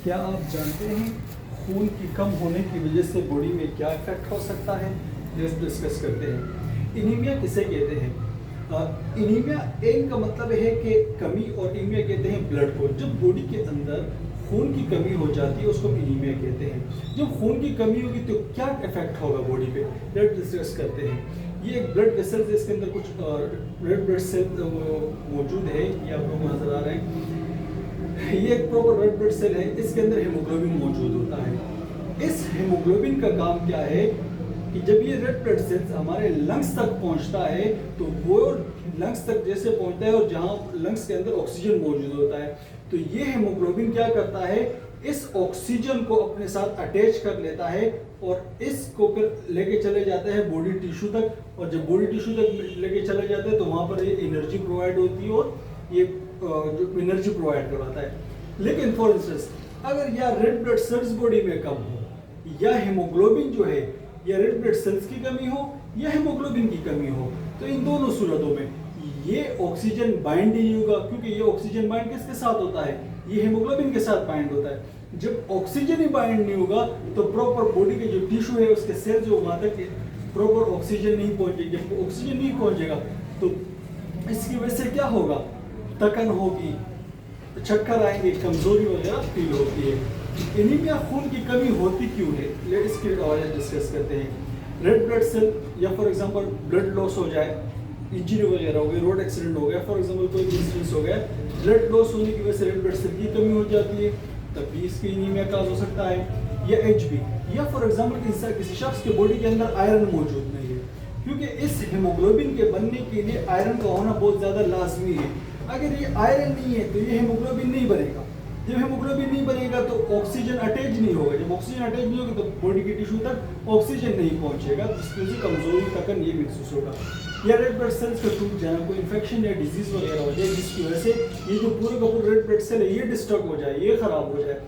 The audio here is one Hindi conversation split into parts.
क्या आप जानते हैं खून की कम होने की वजह से बॉडी में क्या इफेक्ट हो सकता है? लेट्स डिस्कस करते हैं। इनीमिया किसे कहते हैं? इनीमिया एन का मतलब है कि कमी, और इनीमिया कहते हैं ब्लड को। जब बॉडी के अंदर खून की कमी हो जाती है उसको इनीमिया कहते हैं। जब खून की कमी होगी तो क्या इफेक्ट होगा बॉडी पे? लेट्स डिस्कस करते हैं। ये एक ब्लड वेसल है, इसके अंदर कुछ रेड ब्लड सेल मौजूद है, ये आप लोगों को नजर आ रहा है। ये एक प्रॉपर रेड ब्लड सेल है, इसके अंदर हीमोग्लोबिन मौजूद होता है। इस हीमोग्लोबिन का काम क्या है कि जब ये रेड ब्लड सेल्स हमारे लंग्स तक पहुंचता है तो वो लंग्स तक जैसे पहुंचता है और जहां लंग्स के अंदर ऑक्सीजन मौजूद होता है तो ये हीमोग्लोबिन क्या करता है, इस ऑक्सीजन को अपने साथ अटैच कर लेता है और इसको फिर लेके चले जाता है बॉडी टिश्यू तक। और जब बॉडी टिश्यू तक लेके चले जाते हैं तो वहां पर ये एनर्जी प्रोवाइड होती है और ये जो एनर्जी प्रोवाइड करवाता है। लेकिन फॉर इंस्टेंस अगर या रेड ब्लड सेल्स बॉडी में कम हो या हीमोग्लोबिन जो है या रेड ब्लड सेल्स की कमी हो या हीमोग्लोबिन की कमी हो, तो इन दोनों सूरतों में ये ऑक्सीजन बाइंड नहीं होगा, क्योंकि ये ऑक्सीजन बाइंड किसके साथ होता है? ये हीमोग्लोबिन के साथ बाइंड होता है। जब ऑक्सीजन ही बाइंड नहीं होगा तो प्रॉपर बॉडी के जो टिश्यू है उसके सेल जो वहां तक प्रॉपर ऑक्सीजन नहीं पहुंचेगी। जब ऑक्सीजन नहीं पहुंचेगा तो इसकी वजह से क्या होगा? थकन होगी, चक्कर आएंगे, कमजोरी वगैरह फील होती है। एनीमिया खून की कमी होती क्यों है? लेट्स इसके वजह डिस्कस करते हैं। रेड ब्लड सेल या फॉर एग्जांपल ब्लड लॉस हो जाए, इंजरी वगैरह हो गई, रोड एक्सीडेंट हो गया, फॉर एग्जांपल कोई इंसिडेंट हो गया, ब्लड लॉस होने की वजह से रेड ब्लड सेल की कमी हो जाती है, तब भी इसकी एनीमिया काज हो सकता है। या एचबी, या फॉर एग्जांपल किसी शख्स के बॉडी के अंदर आयरन मौजूद नहीं है, क्योंकि इस हीमोग्लोबिन के बनने के लिए आयरन का होना बहुत ज़्यादा लाजमी है। अगर ये आयरन नहीं है तो ये हीमोग्लोबिन नहीं बनेगा। जब हीमोग्लोबिन नहीं बनेगा तो ऑक्सीजन अटैच नहीं होगा। जब ऑक्सीजन अटैच नहीं होगा तो बॉडी के टिश्यू तक ऑक्सीजन नहीं पहुंचेगा, जिसकी वजह से कमजोरी, थकन ये महसूस होगा। या रेड ब्लड सेल्स का टूट जाना, कोई इन्फेक्शन या डिजीज वगैरह हो जाए जिसकी वजह से ये जो पूरे का पूरा रेड ब्लड सेल है ये डिस्टर्ब हो जाए, ये खराब हो जाए।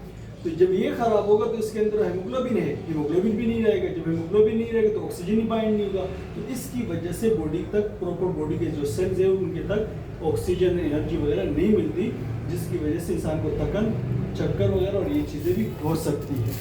तो जब ये खराब होगा तो इसके अंदर हीमोग्लोबिन है, हीमोग्लोबिन भी नहीं रहेगा। जब हीमोग्लोबिन नहीं रहेगा तो ऑक्सीजन ही बाइंड नहीं होगा। तो इसकी वजह से बॉडी तक, प्रॉपर बॉडी के जो सेल्स है उनके तक ऑक्सीजन, एनर्जी वगैरह नहीं मिलती, जिसकी वजह से इंसान को थकन, चक्कर वगैरह और ये चीज़ें भी हो सकती है।